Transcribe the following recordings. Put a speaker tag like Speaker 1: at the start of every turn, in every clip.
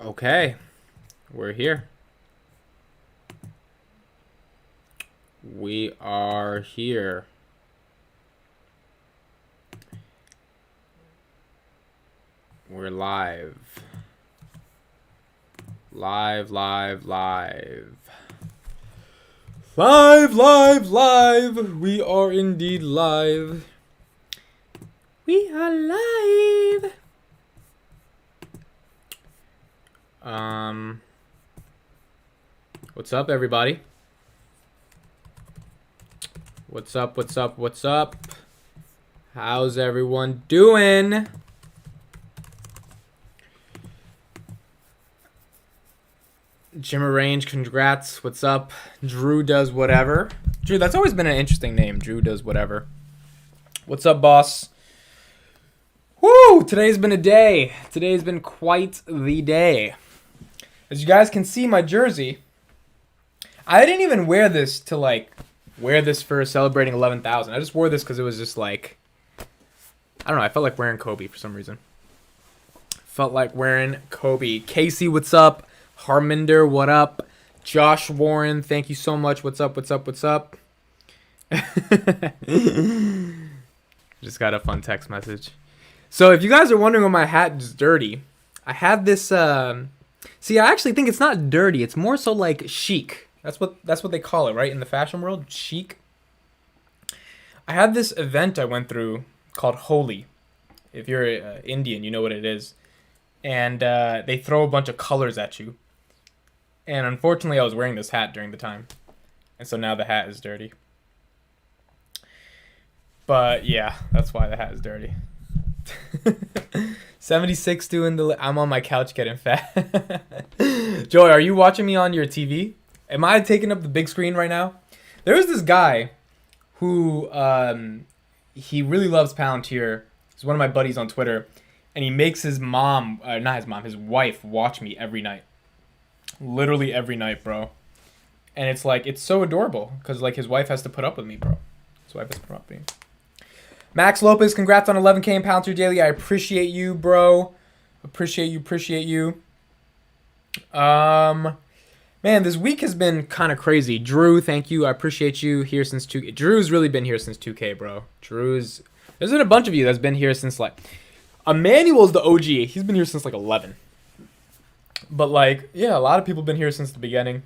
Speaker 1: Okay, we're here. We are here. We're live. Live. We are indeed live. We are live. What's up, everybody? What's up? How's everyone doing? Jim Arrange, congrats. What's up? Drew does whatever. Drew, that's always been an interesting name. Drew does whatever. What's up, boss? Woo! Today's been a day. Today's been quite the day. As you guys can see, my jersey. I didn't even wear this to wear this for celebrating 11,000. I just wore this because it was just I don't know. I felt like wearing Kobe for some reason. Felt like wearing Kobe. Casey, what's up? Harminder, what up? Josh Warren, thank you so much. What's up? Just got a fun text message. So if you guys are wondering why my hat is dirty, I have this. See, I actually think it's not dirty. It's more so like chic. That's what they call it, right? In the fashion world, chic. I had this event I went through called Holi. If you're Indian, you know what it is. And they throw a bunch of colors at you. And unfortunately, I was wearing this hat during the time. And so now the hat is dirty. But yeah, that's why the hat is dirty. 76 doing the... I'm on my couch getting fat. Joy, are you watching me on your TV? Am I taking up the big screen right now? There was this guy who... he really loves Palantir. He's one of my buddies on Twitter. And he makes his mom... not his mom, his wife watch me every night. Literally every night, bro. And it's it's so adorable. Because his wife has to put up with me, bro. His wife has to put up with me. Max Lopez, congrats on 11K in Palantir Daily. I appreciate you, bro. Appreciate you. Man, this week has been kind of crazy. Drew, thank you. I appreciate you here since 2K. Drew's really been here since 2K, bro. There's been a bunch of you that's been here since Emmanuel's the OG. He's been here since 11. But yeah, a lot of people have been here since the beginning.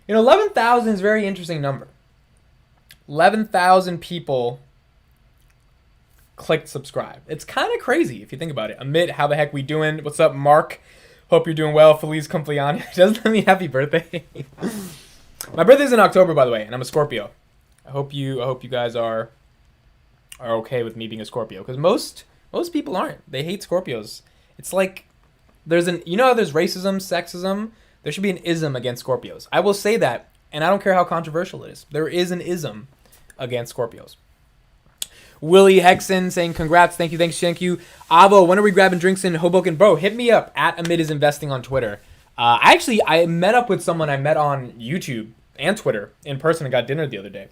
Speaker 1: 11,000 is a very interesting number. 11,000 people clicked subscribe. It's kind of crazy if you think about it. Amit, how the heck we doing? What's up, Mark? Hope you're doing well. Feliz cumpleaños. Doesn't that mean happy birthday? My birthday's in October, by the way, and I'm a Scorpio. I hope you guys are okay with me being a Scorpio, because most people aren't. They hate Scorpios. It's there's there's racism, sexism. There should be an ism against Scorpios. I will say that, and I don't care how controversial it is. There is an ism against Scorpios. Willie Hexen saying congrats, thank you. Avo, when are we grabbing drinks in Hoboken? Bro, hit me up at Amid is Investing on Twitter. I met up with someone I met on YouTube and Twitter in person and got dinner the other day.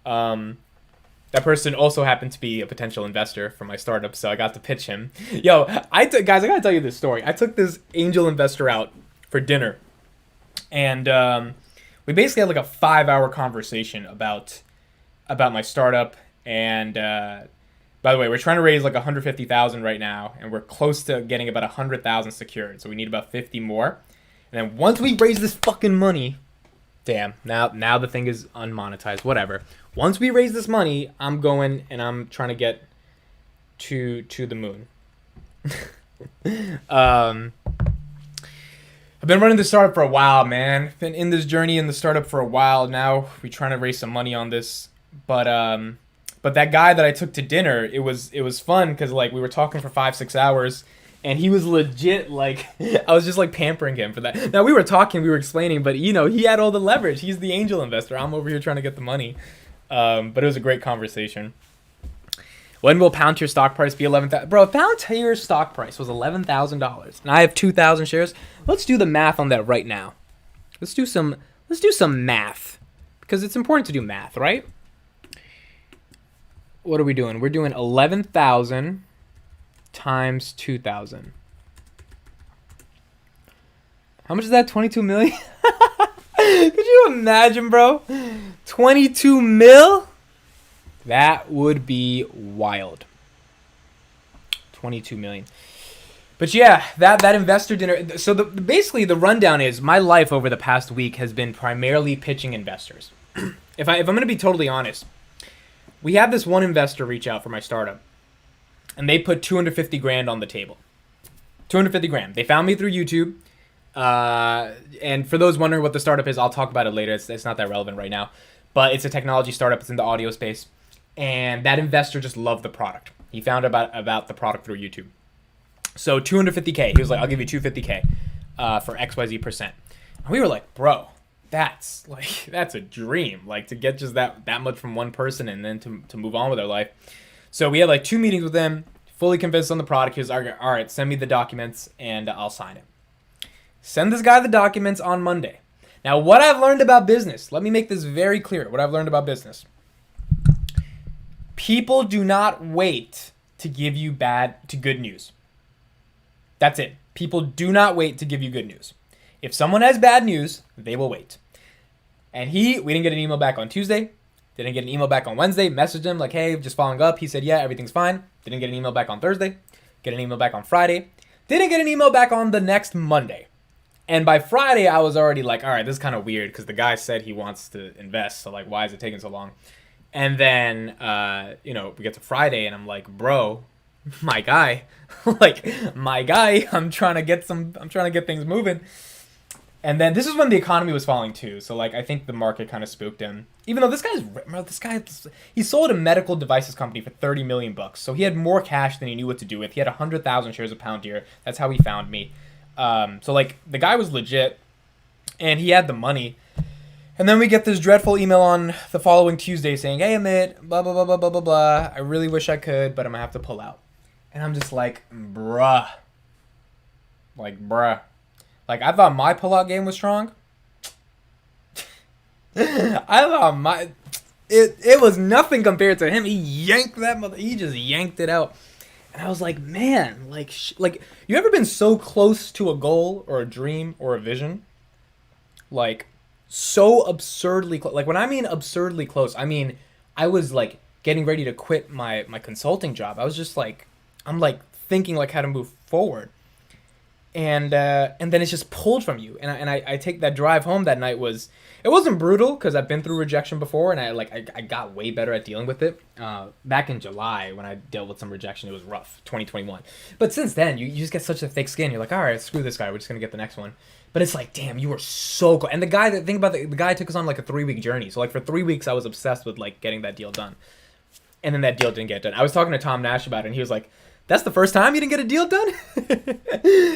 Speaker 1: That person also happened to be a potential investor for my startup, so I got to pitch him. Yo, guys, I gotta tell you this story. I took this angel investor out for dinner, and we basically had a 5-hour conversation about my startup. And by the way, we're trying to raise 150,000 right now, and we're close to getting about 100,000 secured. So we need about 50 more. And then once we raise this fucking money, damn, now the thing is unmonetized. Whatever. Once we raise this money, I'm going and I'm trying to get to the moon. I've been running this startup for a while, man. Been in this journey in the startup for a while now. We're trying to raise some money on this, but that guy that I took to dinner, it was fun because we were talking for 5-6 hours, and he was legit I was just pampering him for that. Now we were talking, we were explaining, but he had all the leverage. He's the angel investor. I'm over here trying to get the money. But it was a great conversation. When will Palantir stock price be 11,000? Bro, if Palantir's stock price was $11,000, and I have 2,000 shares, let's do the math on that right now. Let's do some math, because it's important to do math, right? What are we doing? We're doing 11,000 times 2,000. How much is that? 22 million? Could you imagine, bro? 22 mil? That would be wild. 22 million. But yeah, that investor dinner. So basically the rundown is my life over the past week has been primarily pitching investors. If I'm going to be totally honest, we had this one investor reach out for my startup, and they put 250 grand on the table. 250 grand. They found me through YouTube. And for those wondering what the startup is, I'll talk about it later. It's not that relevant right now. But it's a technology startup. It's in the audio space. And that investor just loved the product. He found about the product through YouTube. So 250K. He was like, I'll give you 250K for XYZ percent. And we were like, bro, that's a dream. Like to get just that much from one person and then to move on with their life. So we had like 2 meetings with him, fully convinced on the product. He was like, all right, send me the documents and I'll sign it. Send this guy the documents on Monday. Now, what I've learned about business, let me make this very clear. What I've learned about business. People do not wait to give you good news. That's it. People do not wait to give you good news. If someone has bad news, they will wait. And we didn't get an email back on Tuesday. Didn't get an email back on Wednesday. Messaged him like, hey, just following up. He said, yeah, everything's fine. Didn't get an email back on Thursday. Get an email back on Friday. Didn't get an email back on the next Monday. And by Friday, I was already like, all right, this is kind of weird because the guy said he wants to invest. So like, why is it taking so long? And then, we get to Friday and I'm like, bro, my guy, I'm trying to get things moving. And then this is when the economy was falling too. So like, I think the market kind of spooked him. Even though this guy, he sold a medical devices company for $30 million. So he had more cash than he knew what to do with. He had 100,000 shares of Palantir. That's how he found me. So like the guy was legit and he had the money. And then we get this dreadful email on the following Tuesday saying, hey, Amit, blah, blah, blah, blah, blah, blah, blah. I really wish I could, but I'm going to have to pull out. And I'm just like, bruh. Like, I thought my pullout game was strong. I thought it was nothing compared to him. He just yanked it out. And I was like, man, like you ever been so close to a goal or a dream or a vision? Like, so absurdly close. Like, when I mean absurdly close, I mean, I was like getting ready to quit my consulting job. I was just like, I'm like thinking like how to move forward. And then it's just pulled from you. And I take that drive home that night it wasn't brutal because I've been through rejection before and I got way better at dealing with it. Back in July when I dealt with some rejection, it was rough, 2021. But since then, you just get such a thick skin. You're like, all right, screw this guy. We're just going to get the next one. But it's like, damn, you were so cool. And the guy took us on like a 3-week journey. So like for 3 weeks, I was obsessed with like getting that deal done. And then that deal didn't get done. I was talking to Tom Nash about it and he was like, that's the first time you didn't get a deal done?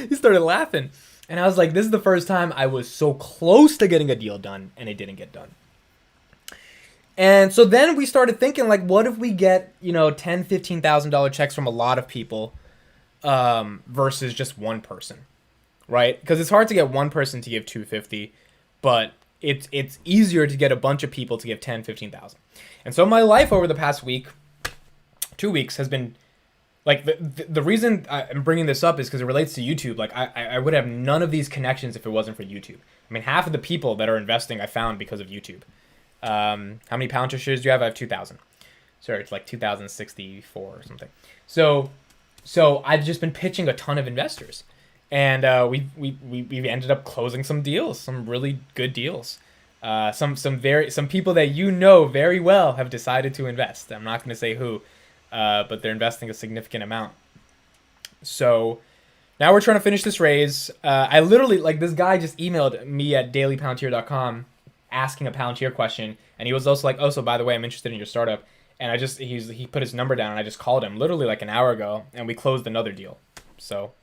Speaker 1: He started laughing. And I was like, this is the first time I was so close to getting a deal done and it didn't get done. And so then we started thinking like, what if we get, $10,000, $15,000 checks from a lot of people versus just one person, right? Because it's hard to get one person to give $250, but it's easier to get a bunch of people to give $10,000, $15,000. And so my life over the past 2 weeks has been like the reason I'm bringing this up is because it relates to YouTube. Like I would have none of these connections if it wasn't for YouTube. I mean, half of the people that are investing I found because of YouTube. How many Palantir shares do you have? I have 2,000. Sorry, it's like 2,064 or something. So I've just been pitching a ton of investors, and we've ended up closing some deals, some really good deals. Some people that very well have decided to invest. I'm not going to say who. But they're investing a significant amount. So now we're trying to finish this raise. I literally, this guy just emailed me at dailypalantir.com asking a Palantir question. And he was also like, oh, so by the way, I'm interested in your startup. And he put his number down and I just called him literally like an hour ago and we closed another deal. So,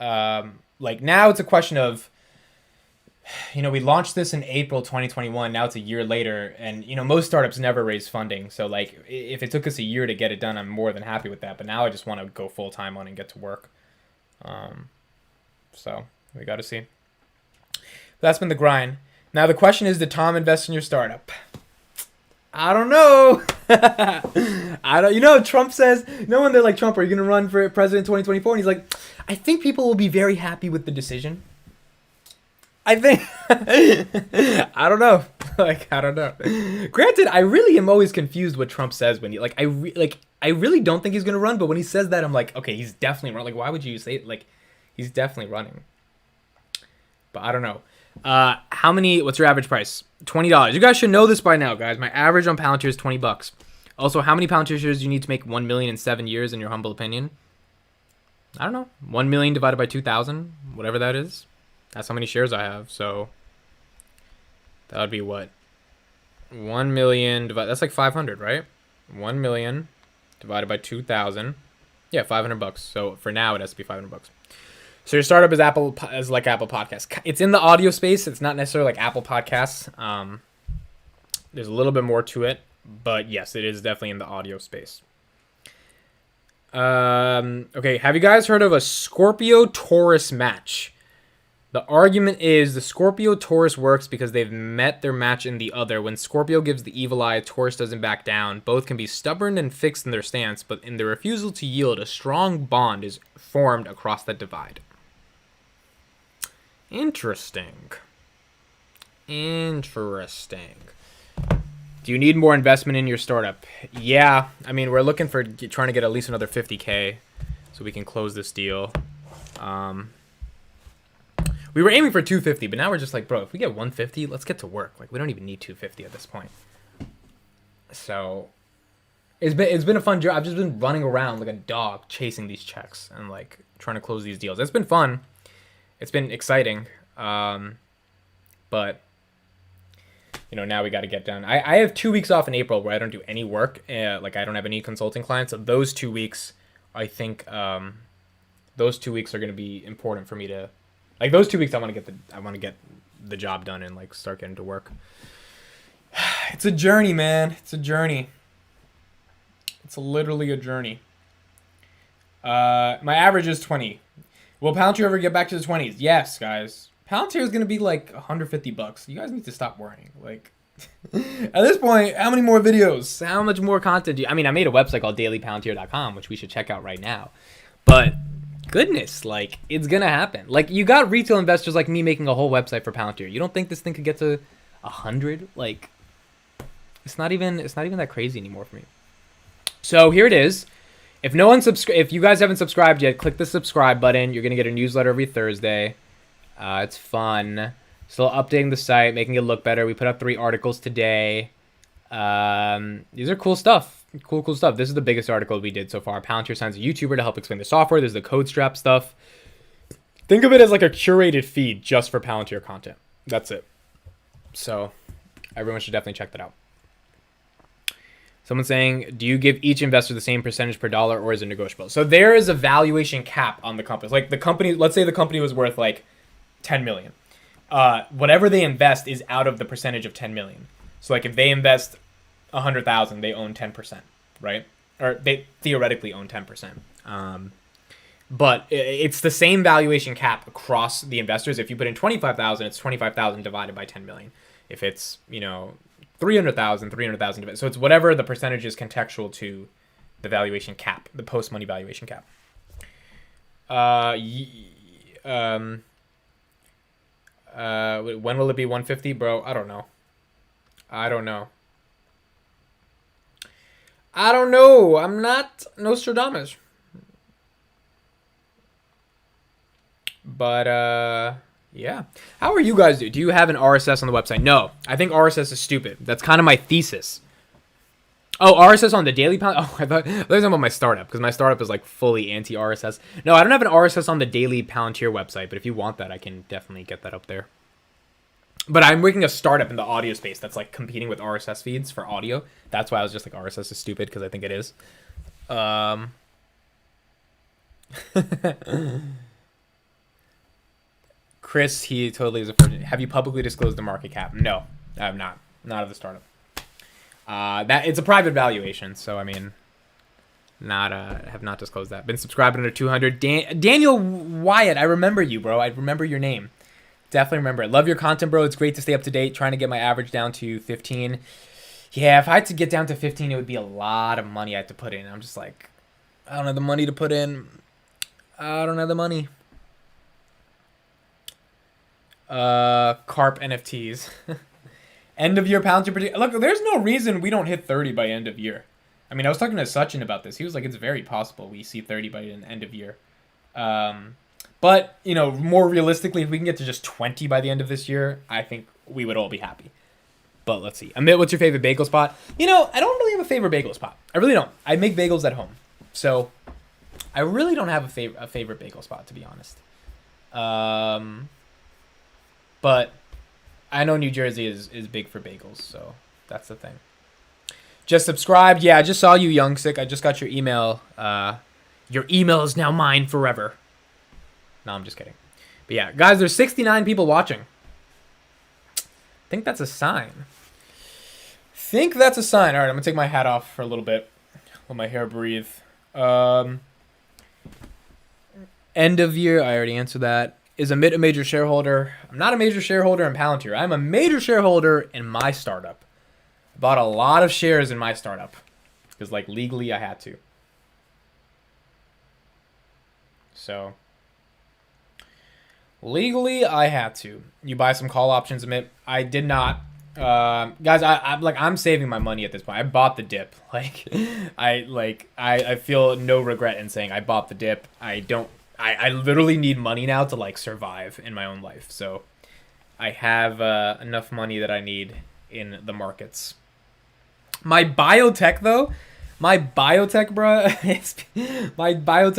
Speaker 1: now it's a question of, we launched this in April 2021. Now it's a year later. And, most startups never raise funding. So, if it took us a year to get it done, I'm more than happy with that. But now I just want to go full time on it and get to work. So, we got to see. That's been the grind. Now, the question is, did Tom invest in your startup? I don't know. Trump says, when they're like, Trump, are you going to run for president 2024? And he's like, I think people will be very happy with the decision. I think I don't know. Like I don't know. Granted, I really am always confused what Trump says when he like I really don't think he's gonna run, but when he says that, I'm like, okay, he's definitely running. Like, why would you say it? Like, he's definitely running. But I don't know. How many? What's your average price? $20. You guys should know this by now, guys. My average on Palantir is $20. Also, how many Palantir shares do you need to make 1 million in 7 years, in your humble opinion? I don't know. 1 million divided by 2,000, whatever that is. That's how many shares I have. So that would be what? 1 million divided. That's like 500, right? 1 million divided by 2,000. Yeah, $500. So for now, it has to be $500. So your startup is like Apple Podcasts. It's in the audio space. It's not necessarily like Apple Podcasts. There's a little bit more to it, but yes, it is definitely in the audio space. Okay, have you guys heard of a Scorpio-Taurus match? The argument is the Scorpio-Taurus works because they've met their match in the other. When Scorpio gives the evil eye, Taurus doesn't back down. Both can be stubborn and fixed in their stance, but in their refusal to yield, a strong bond is formed across that divide. Interesting. Interesting. Do you need more investment in your startup? Yeah. I mean, we're looking for trying to get at least another 50K so we can close this deal. We were aiming for 250, but now we're just like, bro, if we get 150, let's get to work. Like, we don't even need 250 at this point. So it's been a fun job. I've just been running around like a dog chasing these checks and like trying to close these deals. It's been fun. It's been exciting. But you know, now we got to get done. I have 2 weeks off in April where I don't do any work. Like I don't have any consulting clients. So those 2 weeks, I think, those 2 weeks are going to be important for me to, like those 2 weeks. I want to get the job done and like start getting to work. It's a journey, man. It's a journey. It's literally a journey. My average is 20. Will Palantir ever get back to the 20s? Yes, guys. Palantir is going to be like $150. You guys need to stop worrying. Like, at this point, how many more videos? How much more content do you... I mean, I made a website called dailypalantir.com, which we should check out right now. But, goodness, like, it's going to happen. Like, you got retail investors like me making a whole website for Palantir. You don't think this thing could get to 100? Like, it's not even that crazy anymore for me. So, here it is. If you guys haven't subscribed yet, click the subscribe button. You're going to get a newsletter every Thursday. It's fun. Still updating the site, making it look better. We put up 3 articles today. These are cool stuff. Cool stuff. This is the biggest article we did so far. Palantir signs a YouTuber to help explain the software. There's the code strap stuff. Think of it as like a curated feed just for Palantir content. That's it. So everyone should definitely check that out. Someone's saying, do you give each investor the same percentage per dollar or is it negotiable? So there is a valuation cap on the company. Like the company, let's say the company was worth like 10 million. Whatever they invest is out of the percentage of 10 million. So like if they invest 100,000, they own 10%, right? Or they theoretically own 10%. But it's the same valuation cap across the investors. If you put in 25,000, it's 25,000 divided by 10 million. If it's, 300,000. So it's whatever the percentage is contextual to the valuation cap, the post-money valuation cap. When will it be 150, bro? I don't know. I'm not Nostradamus. But yeah. How are you guys doing? Do you have an RSS on the website? No. I think RSS is stupid. That's kind of my thesis. Oh, RSS on the Daily Palantir? Oh, I thought you were talking about my startup, because my startup is like fully anti-RSS. No, I don't have an RSS on the Daily Palantir website, but if you want that, I can definitely get that up there. But I'm making a startup in the audio space that's like competing with RSS feeds for audio. That's why I was just like, RSS is stupid, because I think it is. Chris, he totally is a virgin. Have you publicly disclosed the market cap? No, I have not. Not of the startup. That it's a private valuation, so I mean, have not disclosed that. Been subscribed under 200. Daniel Wyatt, I remember you, bro. I remember your name. Definitely remember it. Love your content, bro. It's great to stay up to date. Trying to get my average down to 15. Yeah, if I had to get down to 15, it would be a lot of money I had to put in. I'm just like, I don't have the money to put in. I don't have the money. Carp NFTs. End of year Palantir prediction. Look, there's no reason we don't hit 30 by end of year. I mean, I was talking to Sachin about this. He was like, it's very possible we see 30 by the end of year. But, you know, more realistically, if we can get to just 20 by the end of this year, I think we would all be happy. But let's see. Amit, what's your favorite bagel spot? You know, I don't really have a favorite bagel spot. I really don't. I make bagels at home. So I really don't have a favorite bagel spot, to be honest. But I know New Jersey is big for bagels, so that's the thing. Just subscribed. Yeah, I just saw you, Young Sick. I just got your email. Your email is now mine forever. No, I'm just kidding. But yeah, guys, there's 69 people watching. I think that's a sign. All right, I'm going to take my hat off for a little bit. Let my hair breathe. End of year, I already answered that. Is Amit a major shareholder? I'm not a major shareholder in Palantir. I'm a major shareholder in my startup. I bought a lot of shares in my startup. Because, like, legally I had to. So, legally I had to. You buy some call options, Amit. I did not. Guys, I'm saving my money at this point. I bought the dip. I feel no regret in saying I bought the dip. I literally need money now to like survive in my own life. So I have enough money that I need in the markets. My biotech, bro, my biotech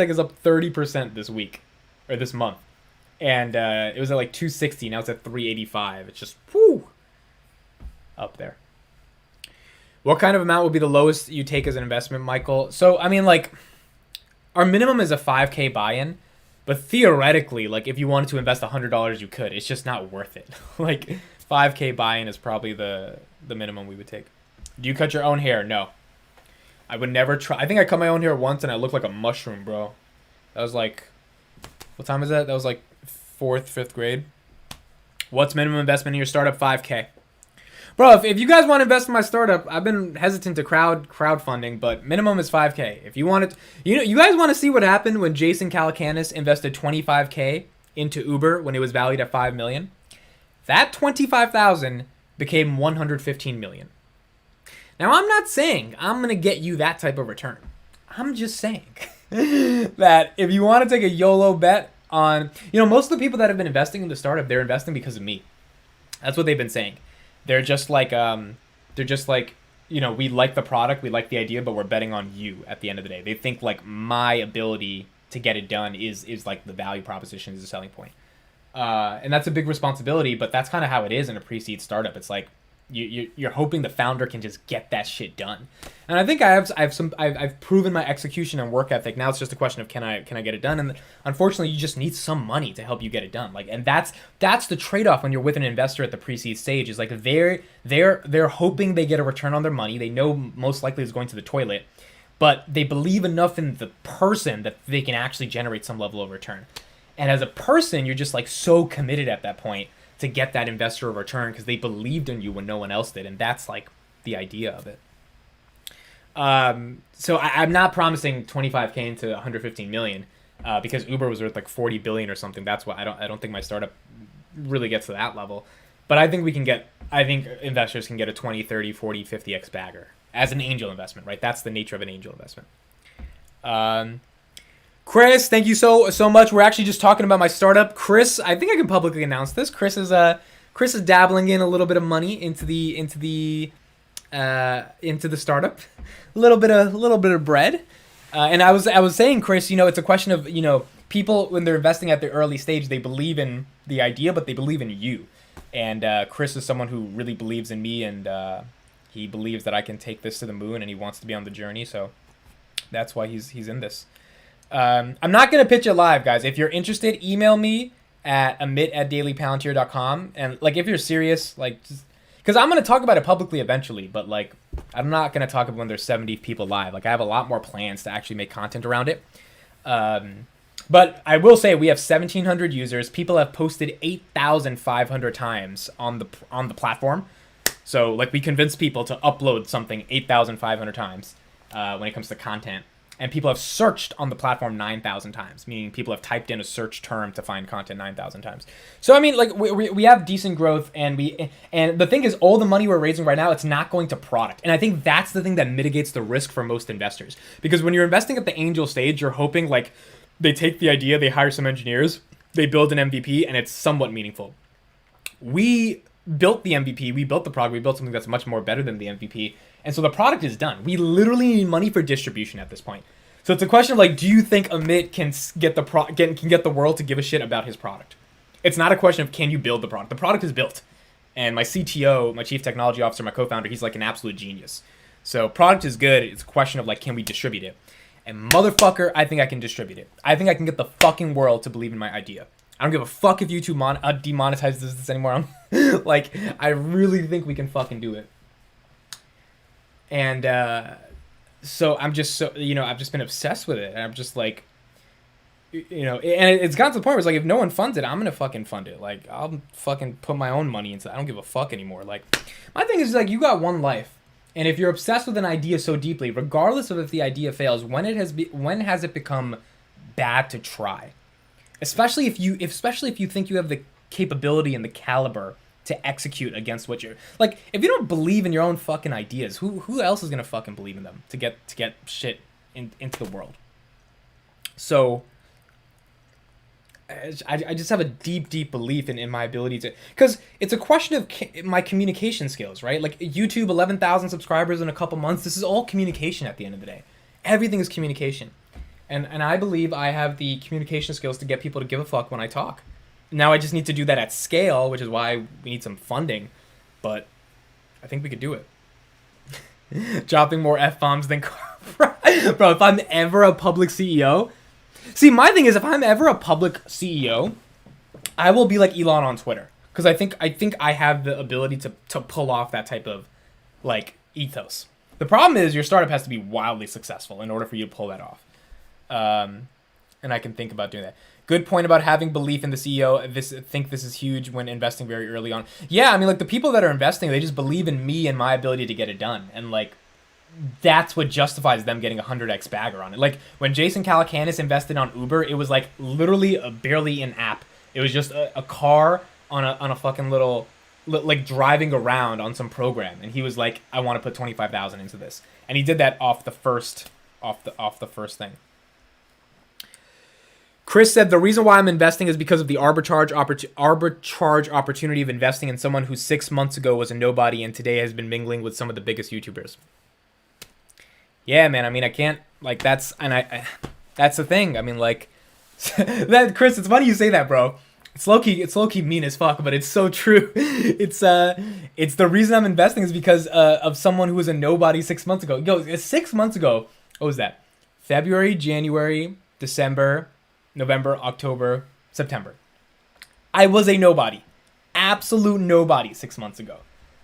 Speaker 1: is up 30% this week or this month. And it was at like 260. Now it's at 385. It's just, whoo, up there. What kind of amount would be the lowest you take as an investment, Michael? So, I mean, like, our minimum is a 5K buy-in. But theoretically, like, if you wanted to invest $100, you could. It's just not worth it. Like, 5K buy-in is probably the minimum we would take. Do you cut your own hair? No. I would never try. I think I cut my own hair once, and I looked like a mushroom, bro. That was like, what time is that? That was like 4th, 5th grade. What's minimum investment in your startup? 5K. Bro, if you guys want to invest in my startup, I've been hesitant to crowdfunding, but minimum is 5K. If you want it, you guys want to see what happened when Jason Calacanis invested 25K into Uber when it was valued at 5 million? That 25,000 became 115 million. Now, I'm not saying I'm going to get you that type of return. I'm just saying that if you want to take a YOLO bet on, most of the people that have been investing in the startup, they're investing because of me. That's what they've been saying. They're just like, we like the product, we like the idea, but we're betting on you at the end of the day. They think like my ability to get it done is like the value proposition is the selling point. And that's a big responsibility, but that's kind of how it is in a pre-seed startup. It's like you're hoping the founder can just get that shit done. And I think I've proven my execution and work ethic. Now it's just a question of can I get it done? And unfortunately, you just need some money to help you get it done. Like, and that's the trade-off when you're with an investor at the pre-seed stage. Is like they're hoping they get a return on their money. They know most likely it's going to the toilet, but they believe enough in the person that they can actually generate some level of return. And as a person, you're just like so committed at that point to get that investor a return because they believed in you when no one else did. And that's like the idea of it. So I'm not promising 25K into 115 million because Uber was worth like 40 billion or something. That's why I don't think my startup really gets to that level. But I think investors can get a 20, 30, 40, 50x bagger as an angel investment, right? That's the nature of an angel investment. Chris, thank you so much. We're actually just talking about my startup. Chris, I think I can publicly announce this. Chris is dabbling in a little bit of money into the startup, a little bit of bread. And I was saying, Chris, it's a question of people when they're investing at the early stage, they believe in the idea, but they believe in you. And Chris is someone who really believes in me, and he believes that I can take this to the moon, and he wants to be on the journey. So that's why he's in this. I'm not going to pitch it live, guys. If you're interested, email me at amit@dailypalantir.com. And, like, if you're serious, like, because I'm going to talk about it publicly eventually, but, like, I'm not going to talk about when there's 70 people live. Like, I have a lot more plans to actually make content around it. But I will say we have 1,700 users. People have posted 8,500 times on the platform. So, like, we convince people to upload something 8,500 times when it comes to content. And people have searched on the platform 9,000 times, meaning people have typed in a search term to find content 9,000 times. So I mean, like we have decent growth, and the thing is, all the money we're raising right now, it's not going to product. And I think that's the thing that mitigates the risk for most investors, because when you're investing at the angel stage, you're hoping like they take the idea, they hire some engineers, they build an MVP, and it's somewhat meaningful. We built the MVP, we built the product, we built something that's much more better than the MVP, and so the product is done. We literally need money for distribution at this point. So it's a question of like, do you think Amit can get the world to give a shit about his product? It's not a question of can you build the product. The product is built, and my CTO, my chief technology officer, my co-founder, he's like an absolute genius. So product is good. It's a question of like, can we distribute it? And motherfucker, I think I can distribute it. I think I can get the fucking world to believe in my idea. I don't give a fuck if YouTube demonetizes this anymore. Like, I really think we can fucking do it. And so I'm just I've just been obsessed with it. And I'm just like, and it's gotten to the point where it's like, if no one funds it, I'm gonna fucking fund it. Like, I'll fucking put my own money into it. I don't give a fuck anymore. Like, my thing is like, you got one life. And if you're obsessed with an idea so deeply, regardless of if the idea fails, when has it become bad to try? Especially if you think you have the capability and the caliber to execute against what you're like. If you don't believe in your own fucking ideas, who else is gonna fucking believe in them to get shit into the world? So I just have a deep belief in my ability to, because it's a question of my communication skills, right? Like YouTube, 11,000 subscribers in a couple months. This is all communication at the end of the day. Everything is communication. And I believe I have the communication skills to get people to give a fuck when I talk. Now I just need to do that at scale, which is why we need some funding. But I think we could do it. Dropping more F-bombs than... Bro, if I'm ever a public CEO... See, my thing is, if I'm ever a public CEO, I will be like Elon on Twitter. Because I think I have the ability to pull off that type of, like, ethos. The problem is your startup has to be wildly successful in order for you to pull that off. And I can think about doing that. Good point about having belief in the CEO. Think this is huge when investing very early on. Yeah, I mean, like, the people that are investing, they just believe in me and my ability to get it done. And, like, that's what justifies them getting a 100x bagger on it. Like, when Jason Calacanis invested on Uber, it was, like, literally barely an app. It was just a car on a fucking little, like, driving around on some program. And he was like, I want to put 25,000 into this. And he did that off the first thing. Chris said, the reason why I'm investing is because of the arbitrage opportunity of investing in someone who 6 months ago was a nobody and today has been mingling with some of the biggest YouTubers. Yeah, man. I mean, I can't, like, that's the thing. I mean, like, that, Chris, it's funny you say that, bro. It's low-key mean as fuck, but it's so true. It's the reason I'm investing is because of someone who was a nobody 6 months ago. Yo, 6 months ago, what was that? February, January, December, November, October, September. I was a nobody. Absolute nobody 6 months ago.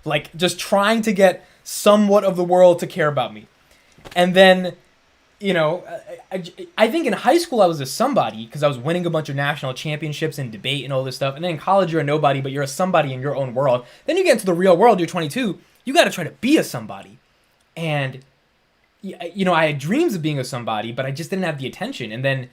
Speaker 1: Like, just trying to get somewhat of the world to care about me. And then, you know, I think in high school I was a somebody because I was winning a bunch of national championships and debate and all this stuff. And then in college you're a nobody, but you're a somebody in your own world. Then you get into the real world, you're 22. You got to try to be a somebody. And, you know, I had dreams of being a somebody, but I just didn't have the attention. And then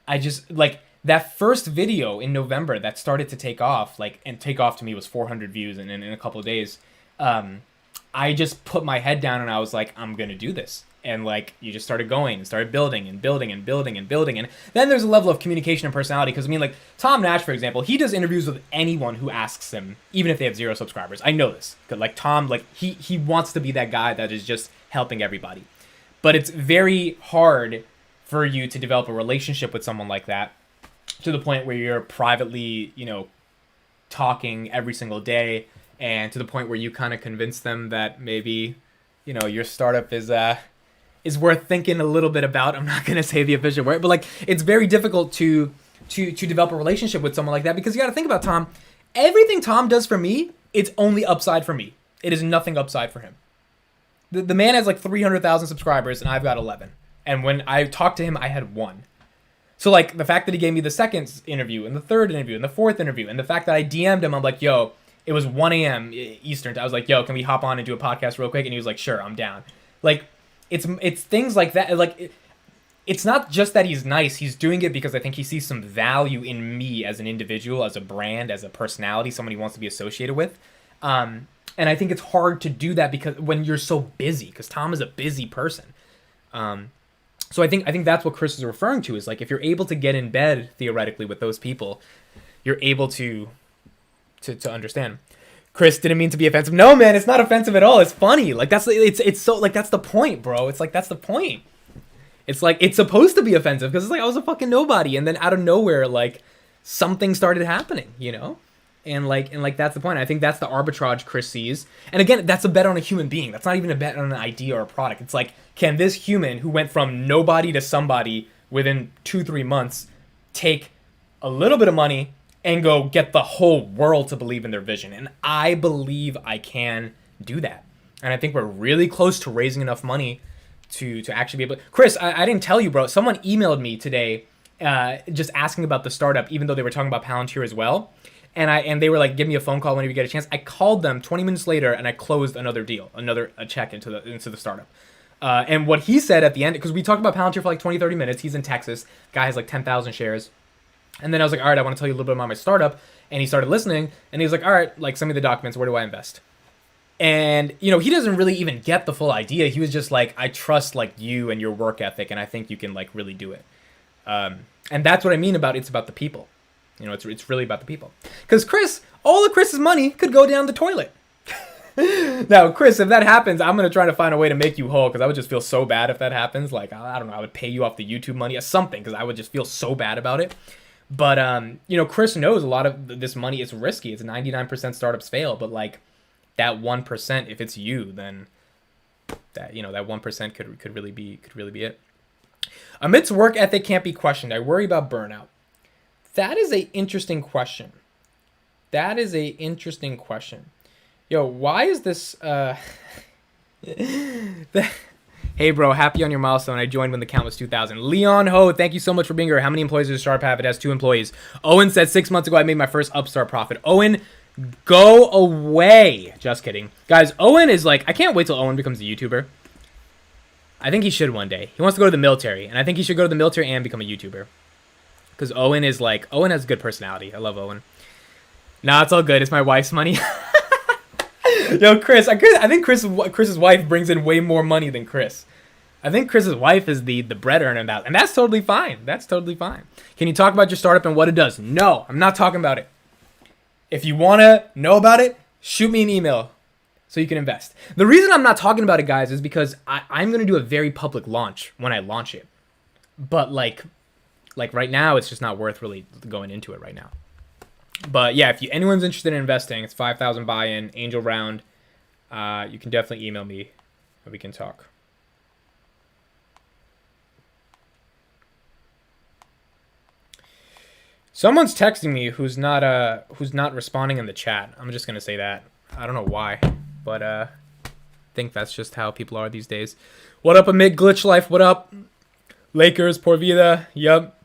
Speaker 1: I just, like, that first video in November that started to take off, like, and take off to me was 400 views in a couple of days. I just put my head down and I was like, I'm going to do this. And, like, you just started going and started building and building and building and building. And then there's a level of communication and personality. Because, I mean, like, Tom Nash, for example, he does interviews with anyone who asks him, even if they have 0 subscribers. I know this. Like, Tom, like, he wants to be that guy that is just helping everybody. But it's very hard for you to develop a relationship with someone like that to the point where you're privately, you know, talking every single day, and to the point where you kind of convince them that maybe, you know, your startup is worth thinking a little bit about. I'm not going to say the official word, but, like, it's very difficult to develop a relationship with someone like that, because you got to think about Tom. Everything Tom does for me, it's only upside for me. It is nothing upside for him. The man has like 300,000 subscribers and I've got 11. And when I talked to him, I had 1. So, like, the fact that he gave me the second interview and the third interview and the fourth interview, and the fact that I DM'd him, I'm like, yo, it was 1 a.m. Eastern. I was like, yo, can we hop on and do a podcast real quick? And he was like, sure, I'm down. Like, it's things like that. Like, it's not just that he's nice. He's doing it because I think he sees some value in me as an individual, as a brand, as a personality, someone he wants to be associated with. And I think it's hard to do that because when you're so busy, because Tom is a busy person. So I think that's what Chris is referring to, is like if you're able to get in bed theoretically with those people, you're able to understand. Chris didn't mean to be offensive. No, man, it's not offensive at all. It's funny. Like it's so like that's the point, bro. It's like that's the point. It's like it's supposed to be offensive because it's like I was a fucking nobody, and then out of nowhere, like something started happening, you know? And that's the point. I think that's the arbitrage Chris sees. And again, that's a bet on a human being. That's not even a bet on an idea or a product. It's like, can this human who went from nobody to somebody within 2-3 months take a little bit of money and go get the whole world to believe in their vision? And I believe I can do that. And I think we're really close to raising enough money to actually be able to... Chris, I didn't tell you, bro. Someone emailed me today just asking about the startup, even though they were talking about Palantir as well. And they were like, give me a phone call whenever you get a chance. I called them 20 minutes later, and I closed another deal, a check into the startup. And what he said at the end, because we talked about Palantir for like 20-30 minutes. He's in Texas. Guy has like 10,000 shares. And then I was like, all right, I want to tell you a little bit about my startup. And he started listening, and he was like, all right, like send me the documents. Where do I invest? And, you know, he doesn't really even get the full idea. He was just like, I trust like you and your work ethic, and I think you can like really do it. And that's what I mean about it's about the people. You know, it's really about the people. Because Chris, all of Chris's money could go down the toilet. Now, Chris, if that happens, I'm going to try to find a way to make you whole, because I would just feel so bad if that happens. Like, I don't know, I would pay you off the YouTube money or something, because I would just feel so bad about it. But, you know, Chris knows a lot of this money is risky. It's 99% startups fail, but like that 1%, if it's you, then that, you know, that 1% could really be it. Amit's work ethic can't be questioned. I worry about burnout. That is a interesting question. Yo, why is this... Hey, bro, happy on your milestone. I joined when the count was 2,000. Leon Ho, thank you so much for being here. How many employees does a startup have? It has 2 employees. Owen said 6 months ago I made my first Upstart profit. Owen, go away. Just kidding. Guys, Owen is like... I can't wait till Owen becomes a YouTuber. I think he should one day. He wants to go to the military, and I think he should go to the military and become a YouTuber. Because Owen has good personality. I love Owen. Nah, it's all good. It's my wife's money. Yo, Chris, I think Chris's wife brings in way more money than Chris. I think Chris's wife is the bread earner in that. And that's totally fine. Can you talk about your startup and what it does? No, I'm not talking about it. If you want to know about it, shoot me an email so you can invest. The reason I'm not talking about it, guys, is because I'm going to do a very public launch when I launch it. But, like right now, it's just not worth really going into it right now. But yeah, if anyone's interested in investing, it's 5,000 buy-in, angel round. You can definitely email me and we can talk. Someone's texting me who's not responding in the chat. I'm just gonna say that. I don't know why, but I think that's just how people are these days. What up, Amit Glitch Life? What up, Lakers? Por Vida. Yup.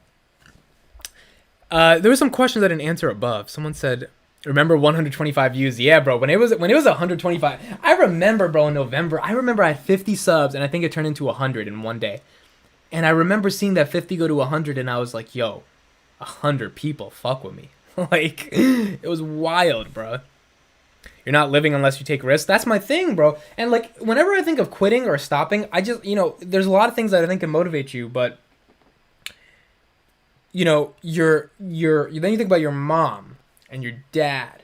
Speaker 1: There were some questions I didn't answer above. Someone said, remember 125 views? Yeah, bro. When it was 125, I remember, bro, in November, I had 50 subs, and I think it turned into 100 in one day. And I remember seeing that 50 go to 100, and I was like, yo, 100 people fuck with me. Like, it was wild, bro. You're not living unless you take risks. That's my thing, bro. And like, whenever I think of quitting or stopping, I just, you know, there's a lot of things that I think can motivate you, but you know, then you think about your mom and your dad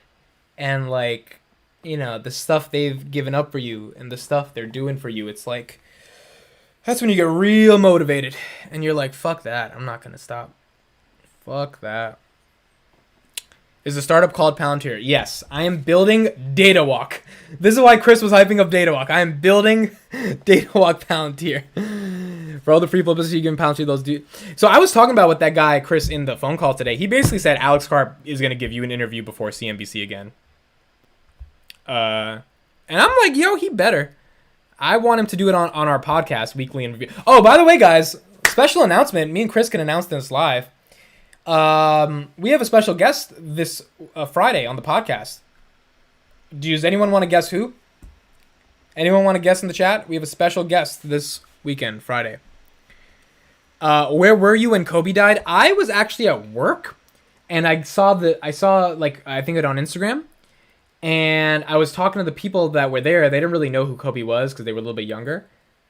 Speaker 1: and like, you know, the stuff they've given up for you and the stuff they're doing for you. It's like, that's when you get real motivated and you're like, fuck that. I'm not going to stop. Fuck that. Is the startup called Palantir? Yes, I am building DataWalk. This is why Chris was hyping up DataWalk. I am building DataWalk Palantir. For all the free publicity you give Palantir, those dudes. So I was talking about with that guy, Chris, in the phone call today. He basically said Alex Karp is going to give you an interview before CNBC again. And I'm like, yo, he better. I want him to do it on our podcast, weekly interview. Oh, by the way, guys, special announcement. Me and Chris can announce this live. We have a special guest this Friday on the podcast. Does anyone want to guess who? Anyone want to guess in the chat? We have a special guest this weekend, Friday. Where were you when Kobe died? I was actually at work, and I saw like I think it on Instagram, and I was talking to the people that were there. They didn't really know who Kobe was because they were a little bit younger,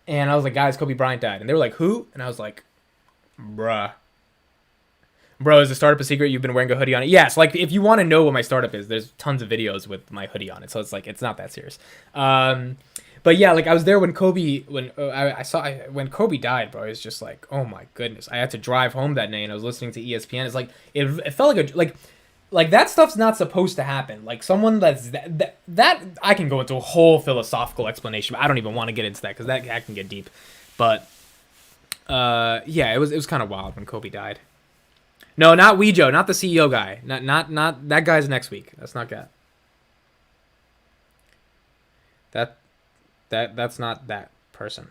Speaker 1: and I was like, guys, Kobe Bryant died, and they were like, who? And I was like, bruh. Bro, is the startup a secret? You've been wearing a hoodie on it? Yes, like if you want to know what my startup is, there's tons of videos with my hoodie on it, so it's like it's not that serious. But yeah, like I was there when Kobe when Kobe died, bro. It was just like, oh my goodness. I had to drive home that night, and I was listening to ESPN. It's like it felt like like that stuff's not supposed to happen. Like someone that's that I can go into a whole philosophical explanation, but I don't even want to get into that because that can get deep. But yeah, it was kind of wild when Kobe died. No, not Weejo, not the CEO guy. Not that guy's next week. That's not that. That's not that person.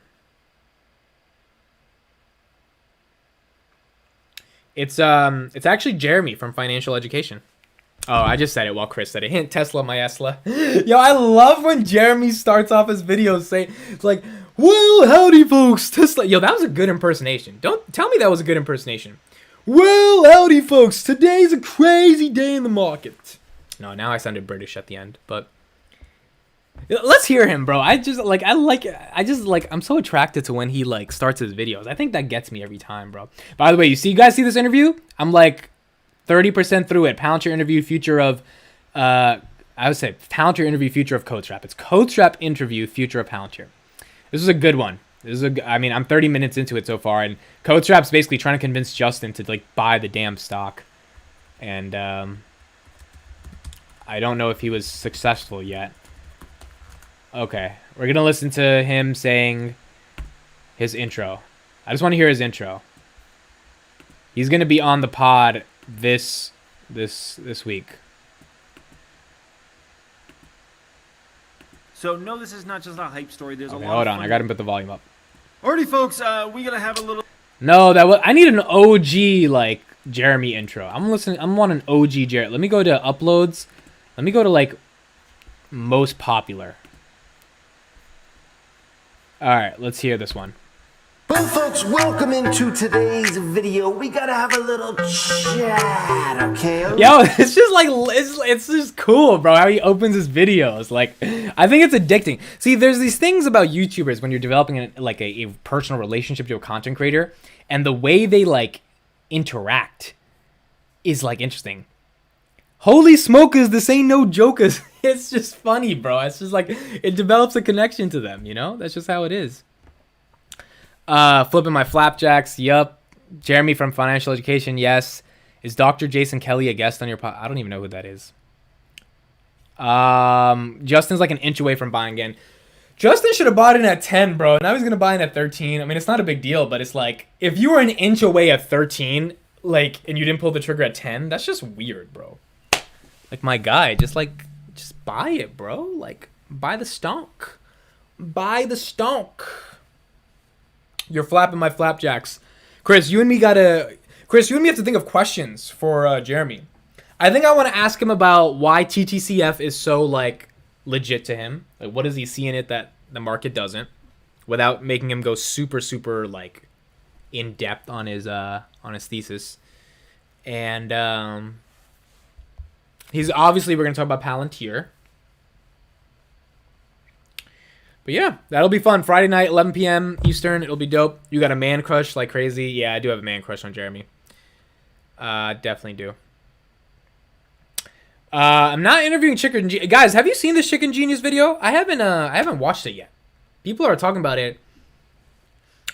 Speaker 1: It's actually Jeremy from Financial Education. Oh, I just said it while Chris said it. Hint Tesla my Esla. Yo, I love when Jeremy starts off his videos saying it's like, well, howdy folks, Tesla. Yo, that was a good impersonation. Don't tell me that was a good impersonation. Well, howdy folks, today's a crazy day in the market. No, now I sounded British at the end, but let's hear him, bro. I'm so attracted to when he like starts his videos. I think that gets me every time, bro. By the way, you guys see this interview? I'm like 30% through it. Palantir interview future of I would say Palantir interview future of CodeStrap. It's CodeStrap interview future of Palantir. This is a good one. I'm 30 minutes into it so far, and CodeStrap's basically trying to convince Justin to like buy the damn stock, and I don't know if he was successful yet. Okay, we're gonna listen to him saying his intro. I just want to hear his intro. He's gonna be on the pod this week.
Speaker 2: So no, this is not just a hype story. There's a lot.
Speaker 1: Hold on, I gotta put the volume up.
Speaker 2: Alrighty, folks, we gotta have a little.
Speaker 1: No, I need an OG like Jeremy intro. I'm on an OG Jeremy. Let me go to uploads. Let me go to like most popular. All right, let's hear this one.
Speaker 3: Well, folks, welcome into today's video. We gotta have a little chat, okay?
Speaker 1: Yo, it's just like it's just cool, bro. How he opens his videos, like I think it's addicting. See, there's these things about YouTubers when you're developing a personal relationship to a content creator, and the way they like interact is like interesting. Holy smokers, this ain't no jokers. It's just funny, bro. It's just like it develops a connection to them, you know? That's just how it is. Flipping my flapjacks, yup. Jeremy from Financial Education, yes. Is Dr. Jason Kelly a guest on your pod? I don't even know who that is. Justin's like an inch away from buying again. Justin should have bought in at 10, bro. Now he's gonna buy in at 13. I mean, it's not a big deal, but it's like if you were an inch away at 13, like, and you didn't pull the trigger at 10, that's just weird, bro. Like my guy, just buy it, bro. Like, buy the stonk. Buy the stonk. You're flapping my flapjacks. Chris, you and me have to think of questions for Jeremy. I think I want to ask him about why TTCF is so, like, legit to him. Like, what does he see in it that the market doesn't? Without making him go super, super, like, in-depth on his thesis. And, he's obviously, we're going to talk about Palantir. But yeah, that'll be fun. Friday night, 11 p.m. Eastern. It'll be dope. You got a man crush like crazy. Yeah, I do have a man crush on Jeremy. Definitely do. I'm not interviewing Chicken Genius. Guys, have you seen this Chicken Genius video? I haven't watched it yet. People are talking about it.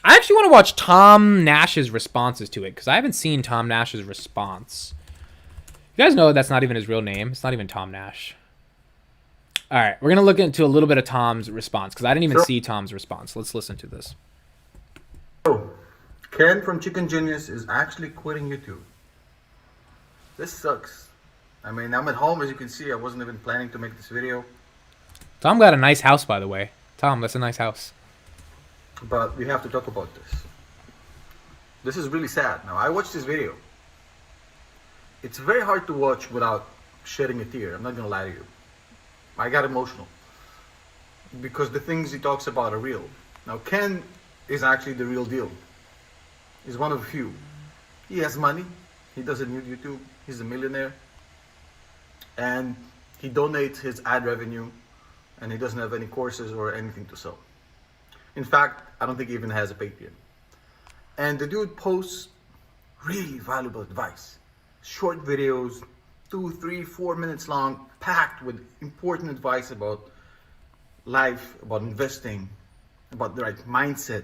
Speaker 1: I actually want to watch Tom Nash's responses to it because I haven't seen Tom Nash's response. You guys know that's not even his real name. It's not even Tom Nash. All right, we're going to look into a little bit of Tom's response because I didn't even see Tom's response. Let's listen to this.
Speaker 4: Oh, Ken from Chicken Genius is actually quitting YouTube. This sucks. I mean, I'm at home, as you can see. I wasn't even planning to make this video.
Speaker 1: Tom got a nice house, by the way. Tom, that's a nice house.
Speaker 4: But we have to talk about this. This is really sad. Now, I watched this video. It's very hard to watch without shedding a tear. I'm not going to lie to you. I got emotional because the things he talks about are real. Now, Ken is actually the real deal. is one of a few. He has money. He doesn't need YouTube. He's a millionaire. And he donates his ad revenue, and he doesn't have any courses or anything to sell. In fact, I don't think he even has a Patreon. And the dude posts really valuable advice. Short videos, 2, 3, 4 minutes long, packed with important advice about life, about investing, about the right mindset.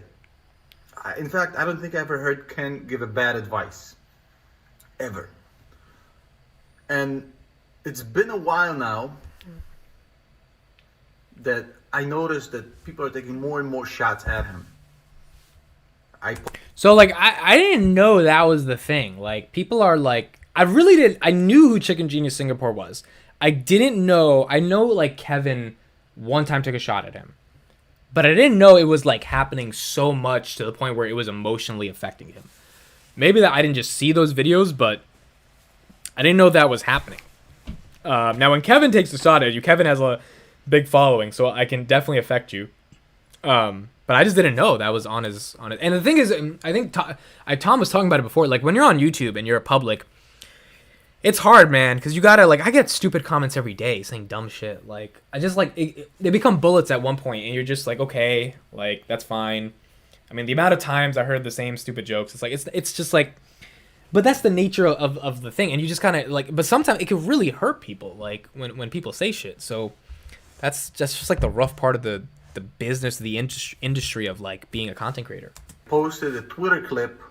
Speaker 4: In fact, I don't think I ever heard Ken give a bad advice. Ever. And it's been a while now that I noticed that people are taking more and more shots at him.
Speaker 1: So, like, I didn't know that was the thing. Like, people are like, I knew who Chicken Genius Singapore was. I didn't know, I know, like, Kevin one time took a shot at him. But I didn't know it was, like, happening so much to the point where it was emotionally affecting him. Maybe that I didn't just see those videos, but I didn't know that was happening. Now, when Kevin takes a shot at you, Kevin has a big following, so I can definitely affect you. But I just didn't know that was on his. And the thing is, I think Tom was talking about it before. Like, when you're on YouTube and you're a public, it's hard, man, because you gotta, like, I get stupid comments every day saying dumb shit. Like, I just, like, they become bullets at one point, and you're just like, okay, like, that's fine. I mean, the amount of times I heard the same stupid jokes, it's like, it's just like, but that's the nature of the thing, and you just kind of, like, but sometimes it can really hurt people, like, when people say shit. So that's just like the rough part of the business, the industry of, like, being a content creator.
Speaker 4: Posted a Twitter clip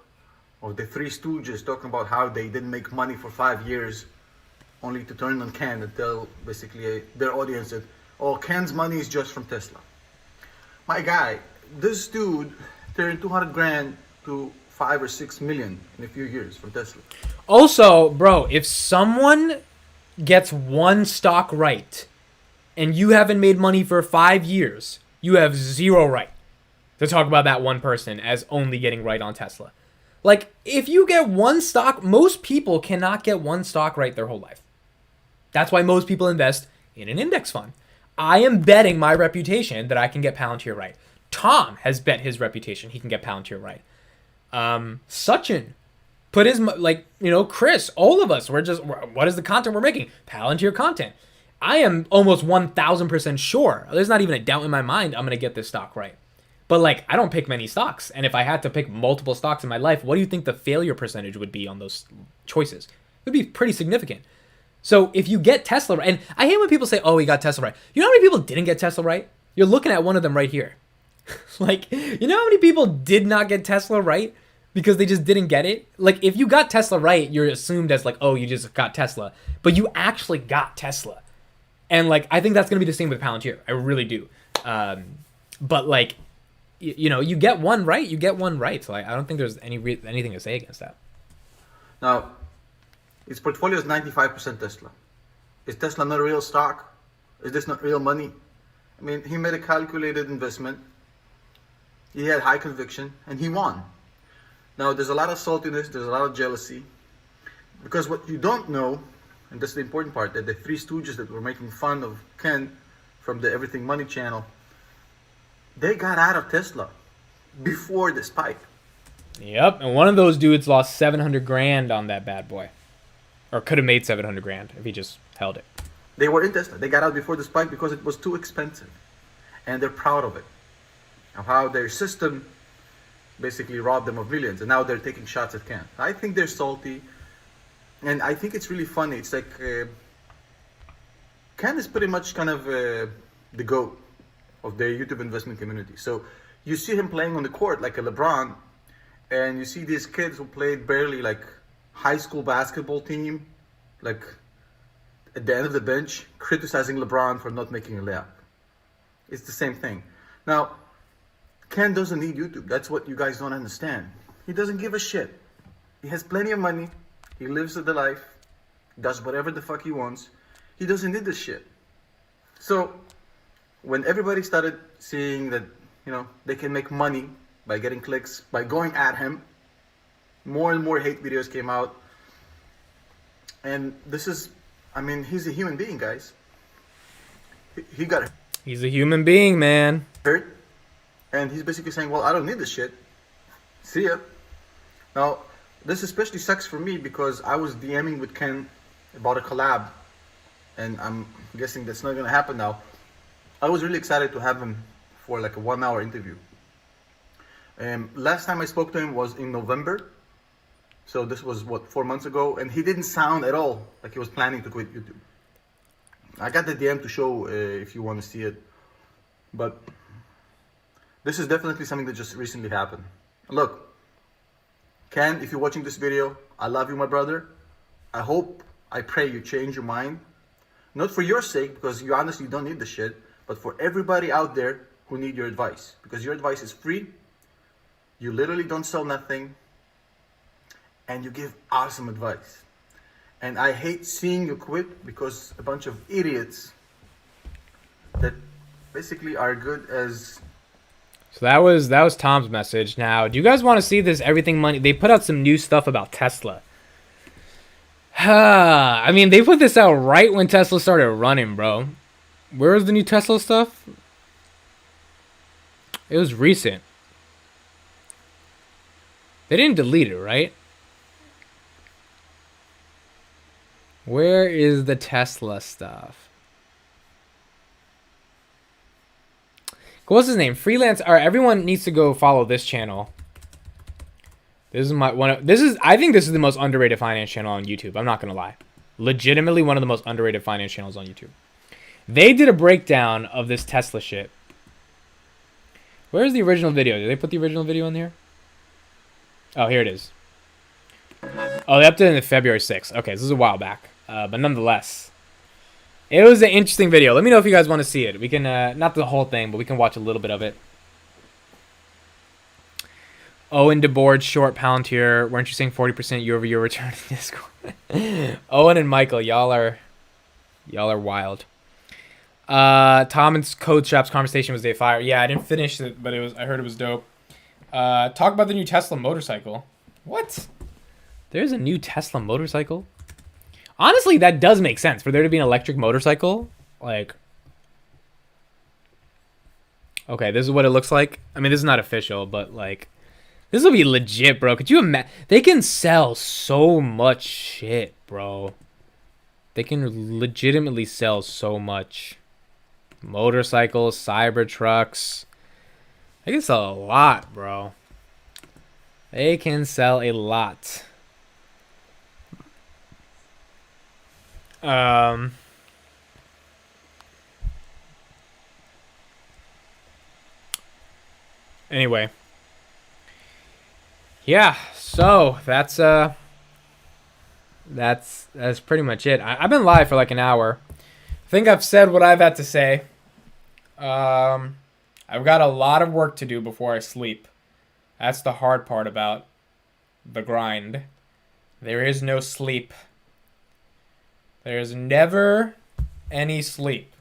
Speaker 4: of the Three Stooges talking about how they didn't make money for 5 years, only to turn on Ken and tell basically their audience that, oh, Ken's money is just from Tesla. My guy, this dude turned 200 grand to 5 or 6 million in a few years from Tesla.
Speaker 1: Also, bro, if someone gets one stock right and you haven't made money for 5 years, you have zero right to talk about that one person as only getting right on Tesla. Like, if you get one stock, most people cannot get one stock right their whole life. That's why most people invest in an index fund. I am betting my reputation that I can get Palantir right. Tom has bet his reputation he can get Palantir right. Sachin put his, like, you know, Chris, all of us, what is the content we're making? Palantir content. I am almost 1,000% sure, there's not even a doubt in my mind I'm going to get this stock right. But, like, I don't pick many stocks. And if I had to pick multiple stocks in my life, what do you think the failure percentage would be on those choices? It would be pretty significant. So if you get Tesla right, and I hate when people say, oh, we got Tesla right. You know how many people didn't get Tesla right? You're looking at one of them right here. Like, you know how many people did not get Tesla right because they just didn't get it? Like, if you got Tesla right, you're assumed as, like, oh, you just got Tesla. But you actually got Tesla. And, like, I think that's going to be the same with Palantir. I really do. But, like, you know, you get one right, you get one right. So I don't think there's anything to say against that.
Speaker 4: Now, his portfolio is 95% Tesla. Is Tesla not a real stock? Is this not real money? I mean, he made a calculated investment. He had high conviction, and he won. Now, there's a lot of saltiness, there's a lot of jealousy. Because what you don't know, and that's the important part, that the Three Stooges that were making fun of Ken from the Everything Money channel, they got out of Tesla before the spike.
Speaker 1: Yep, and one of those dudes lost 700 grand on that bad boy. Or could have made 700 grand if he just held it.
Speaker 4: They were in Tesla. They got out before the spike because it was too expensive. And they're proud of it. Of how their system basically robbed them of millions. And now they're taking shots at Ken. I think they're salty. And I think it's really funny. It's like Ken is pretty much kind of the GOAT of the YouTube investment community. So you see him playing on the court like a LeBron. And you see these kids who played barely like high school basketball team, like at the end of the bench, criticizing LeBron for not making a layup. It's the same thing. Now, Ken doesn't need YouTube. That's what you guys don't understand. He doesn't give a shit. He has plenty of money. He lives the life. Does whatever the fuck he wants. He doesn't need this shit. So, when everybody started seeing that, you know, they can make money by getting clicks, by going at him, more and more hate videos came out. And this is, I mean, he's a human being, guys. He got
Speaker 1: He's a human being, man.
Speaker 4: hurt. And he's basically saying, well, I don't need this shit. See ya. Now, this especially sucks for me because I was DMing with Ken about a collab, and I'm guessing that's not gonna happen now. I was really excited to have him for like a 1 hour interview. Last time I spoke to him was in November, so this was what, 4 months ago, and he didn't sound at all like he was planning to quit YouTube. I got the DM to show if you want to see it, but this is definitely something that just recently happened. Look, Ken, if you're watching this video, I love you, my brother. I pray you change your mind. Not for your sake, because you honestly don't need the shit, but for everybody out there who need your advice. Because your advice is free, you literally don't sell nothing, and you give awesome advice. And I hate seeing you quit because a bunch of idiots that basically are good as...
Speaker 1: So that was Tom's message. Now, do you guys want to see this Everything Money? They put out some new stuff about Tesla. I mean, they put this out right when Tesla started running, bro. Where is the new Tesla stuff? It was recent. They didn't delete it, right? Where is the Tesla stuff? What's his name? Freelance. All right, everyone needs to go follow this channel. This is my one. I think this is the most underrated finance channel on YouTube. I'm not gonna lie. Legitimately one of the most underrated finance channels on YouTube. They did a breakdown of this Tesla shit. Where's the original video? Did they put the original video in here? Oh, here it is. Oh, they updated it February 6th. Okay, this is a while back. But nonetheless, it was an interesting video. Let me know if you guys want to see it. We can, not the whole thing, but we can watch a little bit of it. Owen DeBoard, short Palantir. Weren't you saying 40% year-over-year return in Discord? Owen and Michael, y'all are wild. Tom and Code Shop's conversation was day fire. Yeah, I didn't finish it, but I heard it was dope. Talk about the new Tesla motorcycle. What? There's a new Tesla motorcycle? Honestly, that does make sense for there to be an electric motorcycle. Like, okay, this is what it looks like. I mean, this is not official, but like, this will be legit, bro. Could you imagine? They can sell so much shit, bro. They can legitimately sell so much. Motorcycles, cyber trucks. They can sell a lot, bro. They can sell a lot. Anyway. Yeah, so that's pretty much it. I've been live for like an hour. I think I've said what I've had to say. I've got a lot of work to do before I sleep. That's the hard part about the grind. There is no sleep. There's never any sleep.